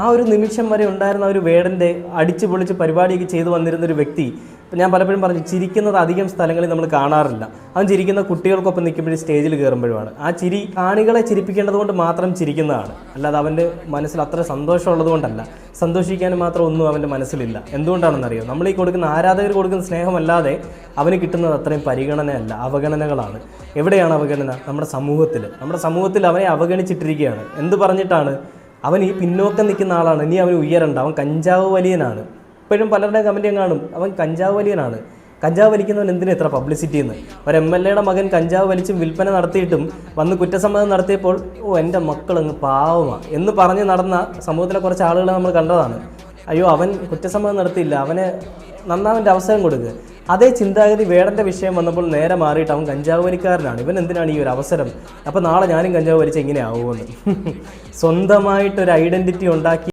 ആ ഒരു നിമിഷം വരെ ഉണ്ടായിരുന്ന ഒരു വേടൻ്റെ അടിച്ചു പൊളിച്ച് പരിപാടിയൊക്കെ ചെയ്തു വന്നിരുന്ന ഒരു വ്യക്തി, ഇപ്പം ഞാൻ പലപ്പോഴും പറഞ്ഞു, ചിരിക്കുന്നത് അധികം സ്ഥലങ്ങളിൽ നമ്മൾ കാണാറില്ല. അവൻ ചിരിക്കുന്ന കുട്ടികൾക്കൊപ്പം നിൽക്കുമ്പോഴും സ്റ്റേജിൽ കയറുമ്പോഴുമാണ്. ആ ചിരി കാണികളെ ചിരിപ്പിക്കേണ്ടത് കൊണ്ട് മാത്രം ചിരിക്കുന്നതാണ്, അല്ലാതെ അവൻ്റെ മനസ്സിൽ അത്ര സന്തോഷമുള്ളത് കൊണ്ടല്ല. സന്തോഷിക്കാനും മാത്രം ഒന്നും അവൻ്റെ മനസ്സിലില്ല. എന്തുകൊണ്ടാണെന്നറിയോ? നമ്മൾ ഈ കൊടുക്കുന്ന ആരാധകർ കൊടുക്കുന്ന സ്നേഹമല്ലാതെ അവന് കിട്ടുന്നത് അത്രയും പരിഗണനയല്ല, അവഗണനകളാണ്. എവിടെയാണ് അവഗണന? നമ്മുടെ സമൂഹത്തിൽ അവനെ അവഗണിച്ചിട്ടിരിക്കുകയാണ്. എന്ത് പറഞ്ഞിട്ടാണ്? അവൻ ഈ പിന്നോക്കം നിൽക്കുന്ന ആളാണ്, ഇനി അവന് ഉയരണ്ട, അവൻ കഞ്ചാവ് വലിയനാണ്. ഇപ്പോഴും പലരുടെയും കമൻറ്റും കാണും, അവൻ കഞ്ചാവ് വലിയനാണ്. കഞ്ചാവ് വലിക്കുന്നവൻ എന്തിനാ ഇത്ര പബ്ലിസിറ്റി എന്ന്? ഒരു MLA മകൻ കഞ്ചാവ് വലിച്ചും വിൽപ്പന നടത്തിയിട്ടും വന്ന് കുറ്റസമ്മതം നടത്തിയപ്പോൾ എൻ്റെ മക്കളങ്ങ് പാവമാണ് എന്ന് പറഞ്ഞ് നടന്ന സമൂഹത്തിലെ കുറച്ച് ആളുകളെ നമ്മൾ കണ്ടതാണ്. അയ്യോ, അവൻ കുറ്റസമ്മതം നടത്തിയില്ല, അവന് നന്നാവൻ്റെ അവസരം കൊടുക്കുക. അതേ ചിന്താഗതി വേടൻ്റെ വിഷയം വന്നപ്പോൾ നേരെ മാറിയിട്ട് അവൻ കഞ്ചാവ് വലിക്കാരനാണ്, ഇവൻ എന്തിനാണ് ഈ ഒരു അവസരം? അപ്പോൾ നാളെ ഞാനും കഞ്ചാവ് വലിച്ച് എങ്ങനെ ആവുമെന്ന് സ്വന്തമായിട്ടൊരു ഐഡൻറ്റിറ്റി ഉണ്ടാക്കി